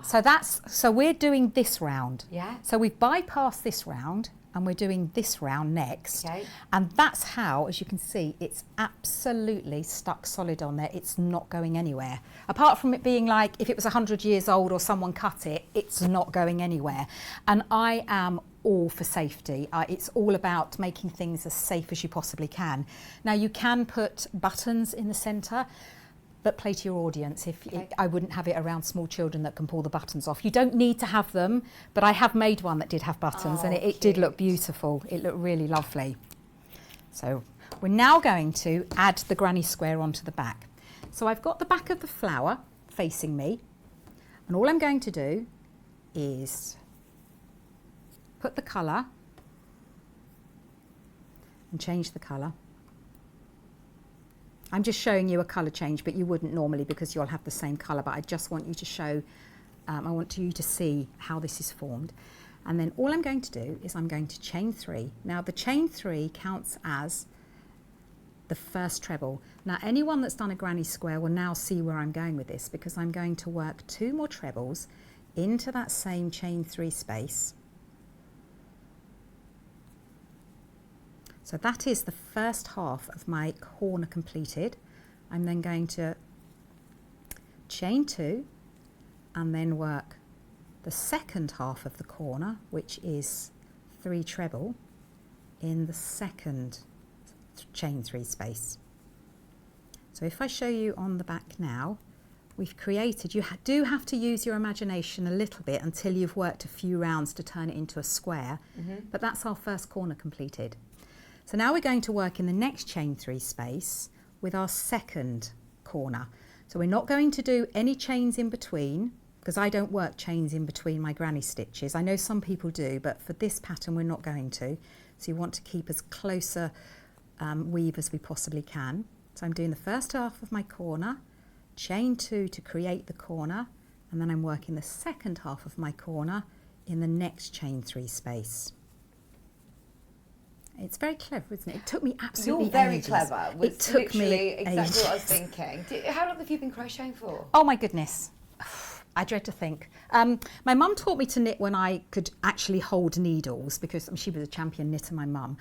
So we're doing this round. So we've bypassed this round, and we're doing this round next. And that's how, as you can see, it's absolutely stuck solid on there. It's not going anywhere. Apart from it being like, if it was 100 years old or someone cut it, it's not going anywhere. And I am all for safety. It's all about making things as safe as you possibly can. Now you can put buttons in the centre, but play to your audience. I wouldn't have it around small children that can pull the buttons off. You don't need to have them, but I have made one that did have buttons, and it did look beautiful. It looked really lovely. So we're now going to add the granny square onto the back. So I've got the back of the flower facing me, and all I'm going to do is put the colour and change the colour. I'm just showing you a colour change, but you wouldn't normally because you'll have the same colour, but I just want you to show, I want you to see how this is formed. And then all I'm going to do is I'm going to chain 3. Now the chain 3 counts as the first treble. Now anyone that's done a granny square will now see where I'm going with this, because I'm going to work 2 more trebles into that same chain 3 space. So that is the first half of my corner completed. I'm then going to chain 2 and then work the second half of the corner, which is 3 treble, in the second chain 3 space. So if I show you on the back now, we've created, you do have to use your imagination a little bit until you've worked a few rounds to turn it into a square, but that's our first corner completed. So now we're going to work in the next chain 3 space with our second corner. So we're not going to do any chains in between, because I don't work chains in between my granny stitches. I know some people do, but for this pattern we're not going to. So you want to keep as close a weave as we possibly can. So I'm doing the first half of my corner, chain 2 to create the corner, and then I'm working the second half of my corner in the next chain 3 space. It's very clever, isn't it? It took me absolutely ages. You're very clever. It took me exactly ages. what I was thinking. How long have you been crocheting for? Oh my goodness. I dread to think. My mum taught me to knit when I could actually hold needles, because she was a champion knitter, my mum.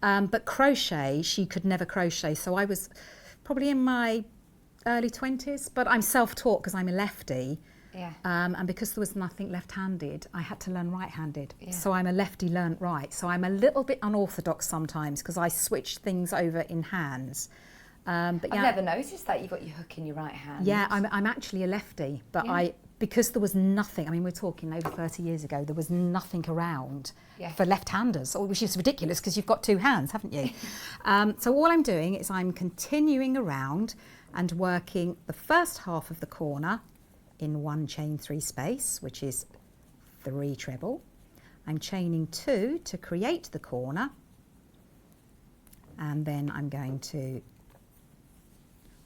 But crochet, she could never crochet. So I was probably in my early 20s, but I'm self-taught because I'm a lefty. And because there was nothing left-handed, I had to learn right-handed. So I'm a lefty learnt right. So I'm a little bit unorthodox sometimes because I switch things over in hands. But I've never noticed that. You've got your hook in your right hand. Yeah, I'm actually a lefty, but because there was nothing, I mean, we're talking over 30 years ago, there was nothing around for left-handers, which is ridiculous because you've got 2 hands, haven't you? So all I'm doing is I'm continuing around, and working the first half of the corner in 1 chain 3 space, which is 3 treble. I'm chaining 2 to create the corner, and then I'm going to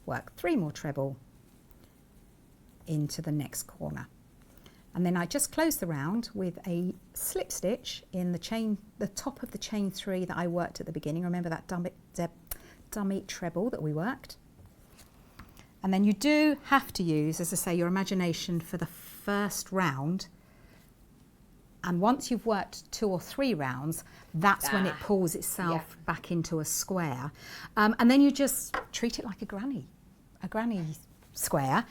work 3 more treble into the next corner. And then I just close the round with a slip stitch in the top of the chain 3 that I worked at the beginning. Remember that dummy treble that we worked? And then you do have to use, as I say, your imagination for the first round. And once you've worked 2 or 3 rounds, that's when it pulls itself back into a square. And then you just treat it like a granny square,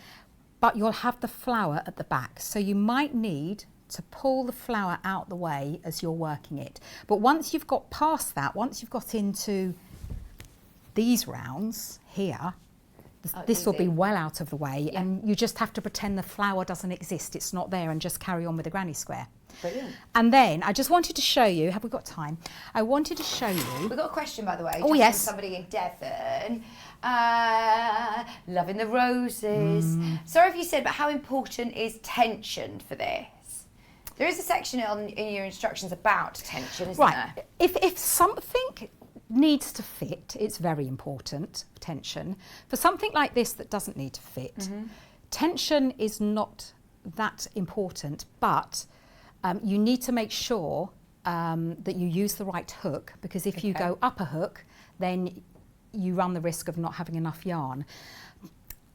but you'll have the flower at the back. So you might need to pull the flower out the way as you're working it. But once you've got past that, once you've got into these rounds here, this will be well out of the way, and you just have to pretend the flower doesn't exist, it's not there, and just carry on with the granny square. Brilliant. And then I just wanted to show you, have we got time? I wanted to show you. We've got a question, by the way. Oh, yes. From somebody in Devon. Loving the roses. Sorry if you said, but how important is tension for this? There is a section in your instructions about tension, isn't there? If something needs to fit, it's very important, tension. For something like this that doesn't need to fit, tension is not that important, but you need to make sure that you use the right hook, because if you go up a hook, then you run the risk of not having enough yarn.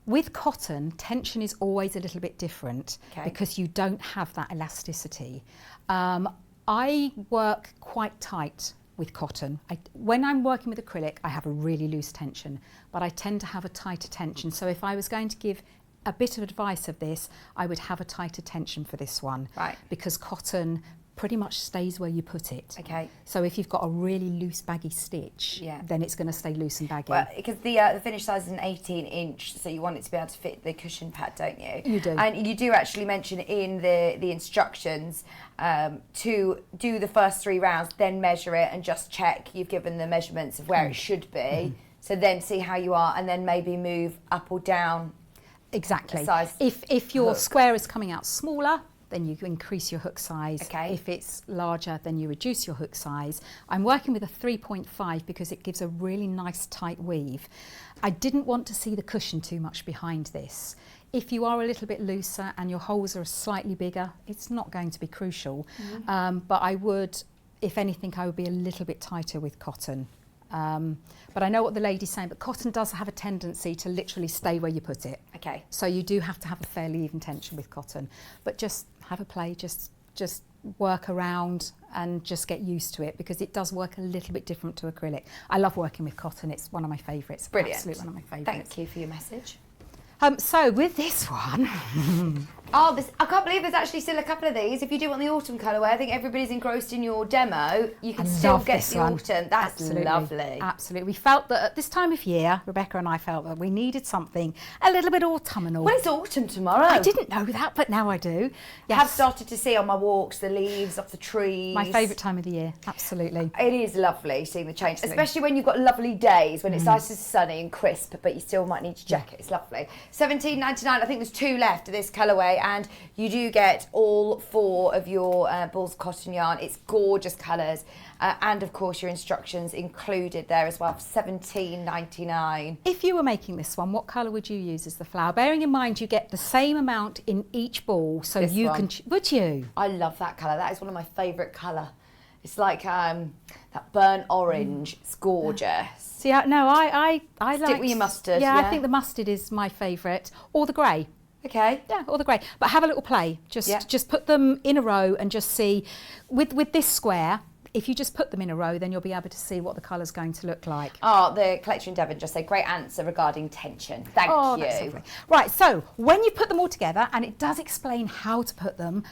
With cotton, tension is always a little bit different because you don't have that elasticity. I work quite tight with cotton. When I'm working with acrylic, I have a really loose tension, but I tend to have a tighter tension. So if I was going to give a bit of advice of this, I would have a tighter tension for this one. Right. Because cotton pretty much stays where you put it. Okay. So if you've got a really loose baggy stitch, then it's going to stay loose and baggy. Well, because the finished size is an 18-inch, so you want it to be able to fit the cushion pad, don't you? You do. And you do actually mention in the instructions to do the first 3 rounds, then measure it and just check you've given the measurements of where it should be. So then see how you are, and then maybe move up or down. Exactly. Size if your hook. square is coming out smaller, then you increase your hook size. Okay. If it's larger, then you reduce your hook size. I'm working with a 3.5 because it gives a really nice tight weave. I didn't want to see the cushion too much behind this. If you are a little bit looser and your holes are slightly bigger, it's not going to be crucial. But I would, if anything, I would be a little bit tighter with cotton. But I know what the lady's saying, but cotton does have a tendency to literally stay where you put it. Okay. So you do have to have a fairly even tension with cotton. But just have a play, just work around and just get used to it, because it does work a little bit different to acrylic. I love working with cotton, it's one of my favourites. Brilliant. Absolutely one of my favourites. Thank you for your message. So with this one, I can't believe there's actually still a couple of these. If you do want the autumn colourway, I think everybody's engrossed in your demo. You can still get the autumn. That's lovely. Absolutely. We felt that at this time of year, Rebecca and I felt that we needed something a little bit autumnal. Well, it's autumn tomorrow. I didn't know that, but now I do. I have started to see on my walks the leaves off the trees. My favourite time of the year, absolutely. It is lovely seeing the change, especially when you've got lovely days, when it's nice and sunny and crisp, but you still might need to check it. It's lovely. $17.99, I think there's 2 left of this colourway, and you do get all 4 of your balls of cotton yarn. It's gorgeous colours, and of course your instructions included there as well for $17.99. If you were making this one, what colour would you use as the flower? Bearing in mind you get the same amount in each ball, so This you one. can. Would you? I love that colour. That is one of my favourite colour. It's like that burnt orange. It's gorgeous. See, no, I like. Stick with your mustard. Yeah, I think the mustard is my favourite, or the grey. Okay. Yeah, or the grey. But have a little play. Just put them in a row and just see. With this square, if you just put them in a row, then you'll be able to see what the colour's going to look like. Oh, the collector in Devon just said, great answer regarding tension. Thank you. That's lovely. Right, so when you put them all together, and it does explain how to put them,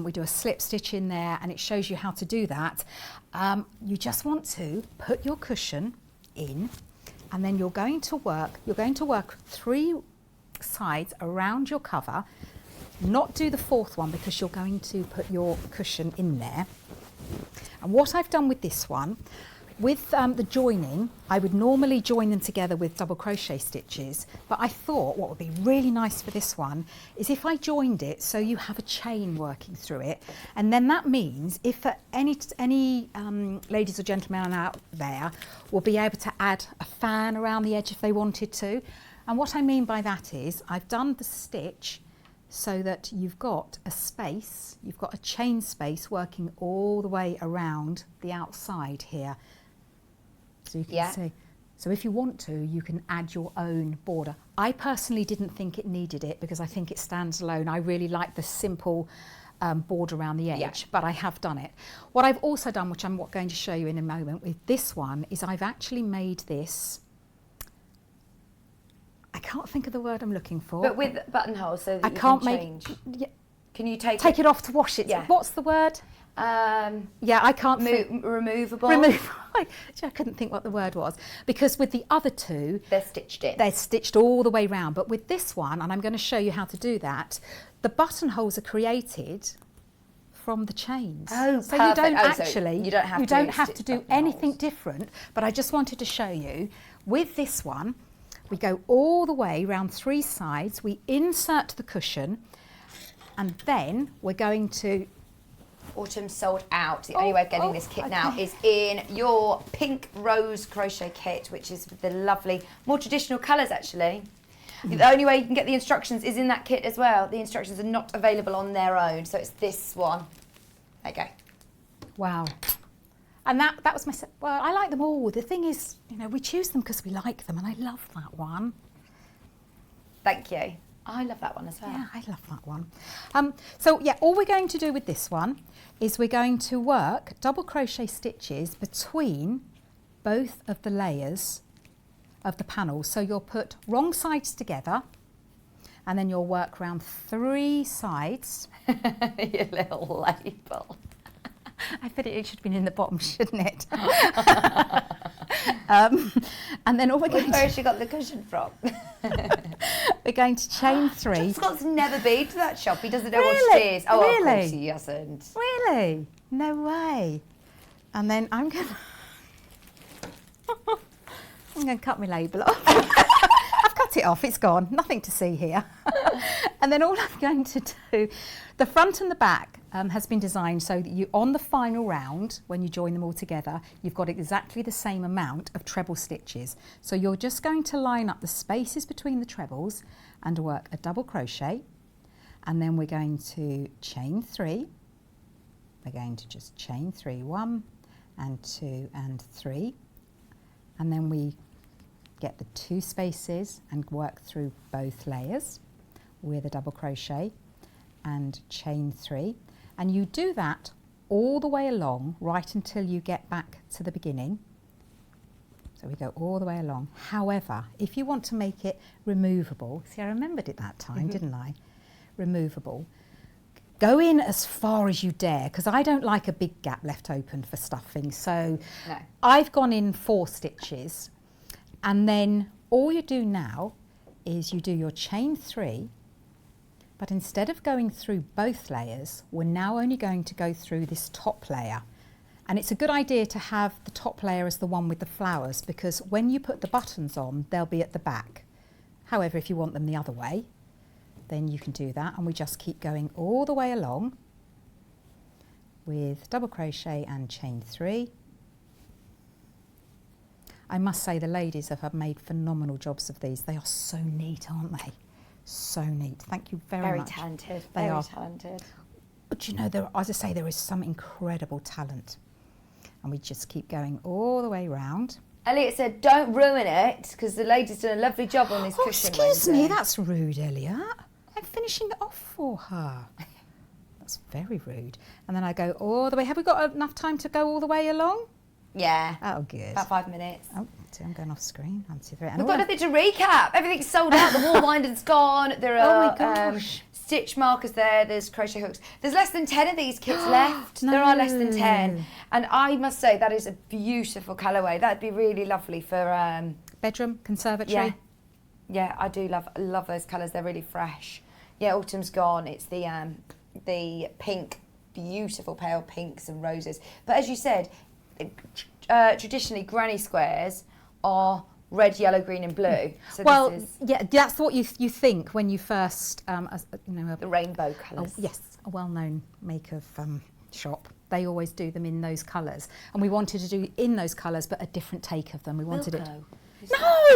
we do a slip stitch in there and it shows you how to do that. You just want to put your cushion in, and then you're going to work 3 sides around your cover, not do the 4th one because you're going to put your cushion in there. And what I've done with this one, With the joining, I would normally join them together with double crochet stitches, but I thought what would be really nice for this one is if I joined it so you have a chain working through it, and then that means if any ladies or gentlemen out there will be able to add a fan around the edge if they wanted to. And what I mean by that is I've done the stitch so that you've got a space, you've got a chain space working all the way around the outside here. So you can see. So if you want to, you can add your own border. I personally didn't think it needed it because I think it stands alone. I really like the simple border around the edge, but I have done it. What I've also done, which I'm going to show you in a moment with this one, is I've actually made this, I can't think of the word I'm looking for. But with buttonholes so that I you can't can make, change. yeah, Can you take it off to wash it? Yeah. What's the word? Yeah, I can't think. Removable. I couldn't think what the word was, because with the other two, They're stitched in. they're stitched all the way round. But with this one, and I'm going to show you how to do that, the buttonholes are created from the chains. Oh, so perfect. you don't Oh, so actually, you don't have you to don't have to stitch do buttonholes. anything different. But I just wanted to show you with this one, we go all the way round 3 sides. We insert the cushion, and then we're going to. Autumn sold out. The only way of getting this kit now is in your pink rose crochet kit, which is with the lovely, more traditional colours actually. The only way you can get the instructions is in that kit as well. The instructions are not available on their own, so it's this one. There you go. Wow. And that was my, well, I like them all. The thing is, you know, we choose them because we like them, and I love that one. Thank you. I love that one as well. Yeah, I love that one. So yeah, all we're going to do with this one is we're going to work double crochet stitches between both of the layers of the panels. So you'll put wrong sides together, and then you'll work around 3 sides. Your little label. I bet it should have been in the bottom, shouldn't it? And then all we're going to... Where has she got the cushion from? We're going to chain 3. Scott's never been to that shop. He doesn't know what Really? it is. Oh, Really? of course he hasn't. Really? No way. And then I'm going to cut my label off. I've cut it off, it's gone, nothing to see here. And then all I'm going to do, the front and the back has been designed so that you, on the final round, when you join them all together, you've got exactly the same amount of treble stitches. So you're just going to line up the spaces between the trebles and work a double crochet, and then we're going to chain 3. We're going to just chain 3, 1 and 2 and 3, and then we get the 2 spaces and work through both layers with a double crochet and chain 3, and you do that all the way along right until you get back to the beginning. So we go all the way along. However, if you want to make it removable, see, I remembered it that time, didn't I? Removable. Go in as far as you dare, because I don't like a big gap left open for stuffing. So No. I've gone in 4 stitches, and then all you do now is you do your chain 3, but instead of going through both layers, we're now only going to go through this top layer. And it's a good idea to have the top layer as the one with the flowers, because when you put the buttons on, they'll be at the back. However, if you want them the other way, then you can do that, and we just keep going all the way along with double crochet and chain 3. I must say the ladies have made phenomenal jobs of these. They are so neat, aren't they? So neat. Thank you very much. Very talented. They Very are. talented. But you know, as I say, there is some incredible talent. And we just keep going all the way round. Elliot said, don't ruin it, because the lady's done a lovely job on this Oh, cushion. excuse me, Wednesday. that's rude, Elliot. I'm finishing it off for her. That's very rude. And then I go all the way. Have we got enough time to go all the way along? Yeah. Oh, good. About 5 minutes. Oh, see, I'm going off screen. I'm too We've got nothing to recap. Everything's sold out. The wall winder's gone. There Oh are my gosh. stitch markers there. There's crochet hooks. There's less than 10 of these kits left. There are less than 10. And I must say that is a beautiful colourway. That'd be really lovely for... Bedroom, conservatory. yeah. Yeah, I do love those colours. They're really fresh. Yeah, autumn's gone. It's the pink, beautiful pale pinks and roses. But as you said, traditionally granny squares are red, yellow, green and blue. So Well, this is yeah, that's what you think when you first, the rainbow colours. yes, a well-known make of shop. They always do them in those colours, and we wanted to do in those colours, but a different take of them. We wanted it. No.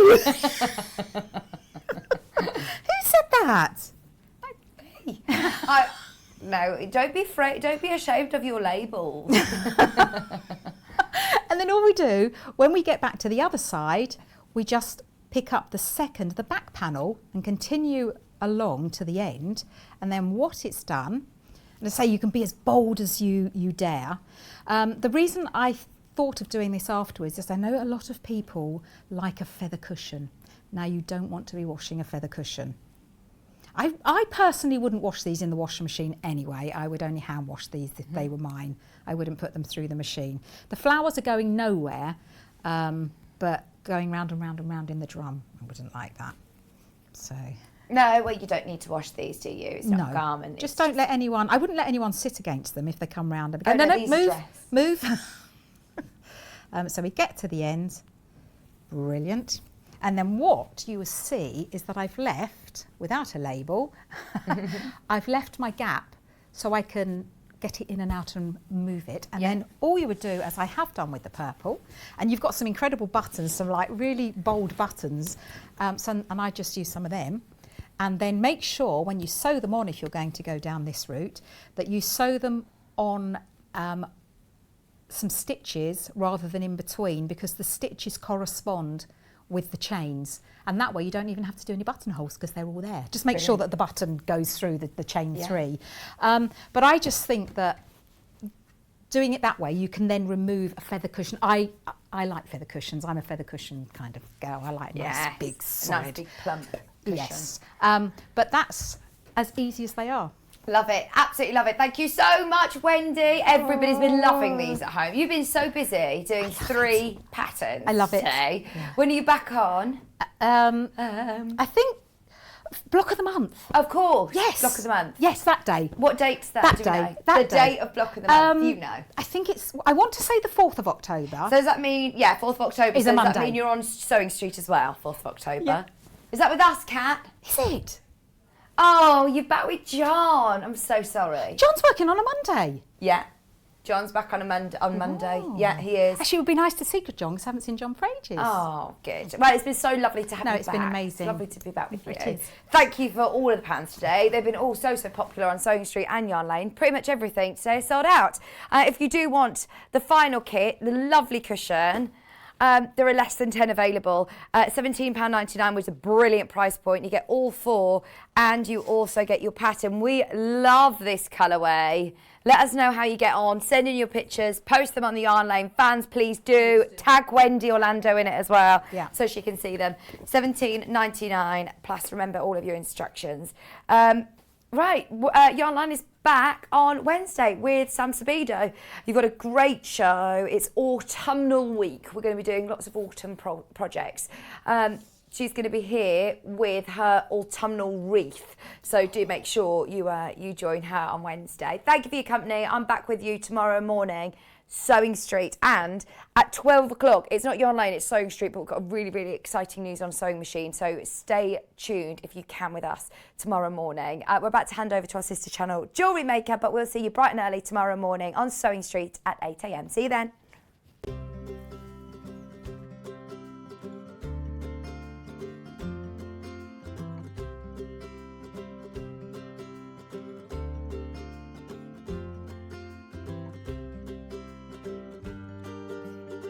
Who said that? No, don't be afraid. Don't be ashamed of your labels. And then all we do when we get back to the other side, we just pick up the back panel, and continue along to the end. And then what it's done, and I say you can be as bold as you dare. The reason I thought of doing this afterwards is I know a lot of people like a feather cushion. Now you don't want to be washing a feather cushion. I personally wouldn't wash these in the washing machine anyway. I would only hand wash these if they were mine. I wouldn't put them through the machine. The flowers are going nowhere, but going round and round and round in the drum. I wouldn't like that. So. No, well, you don't need to wash these, do you? It's not a garment. Just don't let anyone. I wouldn't let anyone sit against them if they come round. Oh, no, these are Move. So we get to the end. Brilliant. And then what you will see is that I've left, without a label, I've left my gap so I can get it in and out and move it. And then all you would do, as I have done with the purple, and you've got some incredible buttons, some like really bold buttons, and I just use some of them. And then make sure when you sew them on, if you're going to go down this route, that you sew them on some stitches rather than in between, because the stitches correspond with the chains, and that way you don't even have to do any buttonholes because they're all there. Just make sure that the button goes through the chain 3. But I just think that doing it that way, you can then remove a feather cushion. I like feather cushions. I'm a feather cushion kind of girl. I like nice big solid. Nice big plump cushion. Yes. But that's as easy as they are. Love it, absolutely love it. Thank you so much, Wendy. Everybody's been loving these at home. You've been so busy doing 3 patterns. I love it. Today. Yeah. When are you back on? I think block of the month. Of course. Yes. Block of the month. Yes, that day. What date's that? That Do day. we know? That the day. date of block of the month. You know. I think I want to say the 4th of October. So does that mean 4th of October? Is so a Monday. Does that mean you're on Sewing Street as well? 4th of October. Yeah. Is that with us, Kat? Is it? Oh, you're back with John. I'm so sorry. John's working on a Monday. Yeah. John's back on Monday. Yeah, he is. Actually, it would be nice to see John because I haven't seen John for ages. Oh, good. Well, it's been so lovely to have you back. It's been amazing. It's lovely to be back with you. It is. Thank you for all of the patterns today. They've been all so popular on Sewing Street and Yarn Lane. Pretty much everything today is sold out. If you do want the final kit, the lovely cushion, there are less than 10 available. £17.99 was a brilliant price point. You get all 4 and you also get your pattern. We love this colourway. Let us know how you get on. Send in your pictures. Post them on the Yarn Lane. Fans, please do. Tag Wendy Orlando in it as well, so she can see them. £17.99 plus remember all of your instructions. Right, Yarn Lane is back on Wednesday with Sam Sabido. You've got a great show. It's autumnal week. We're going to be doing lots of autumn projects. She's going to be here with her autumnal wreath. So do make sure you join her on Wednesday. Thank you for your company. I'm back with you tomorrow morning, Sewing Street, and at 12 o'clock, it's not Yarn Lane, it's Sewing Street, but we've got really, really exciting news on Sewing Machine, so stay tuned if you can with us tomorrow morning. We're about to hand over to our sister channel, Jewellery Maker, but we'll see you bright and early tomorrow morning on Sewing Street at 8 a.m. See you then.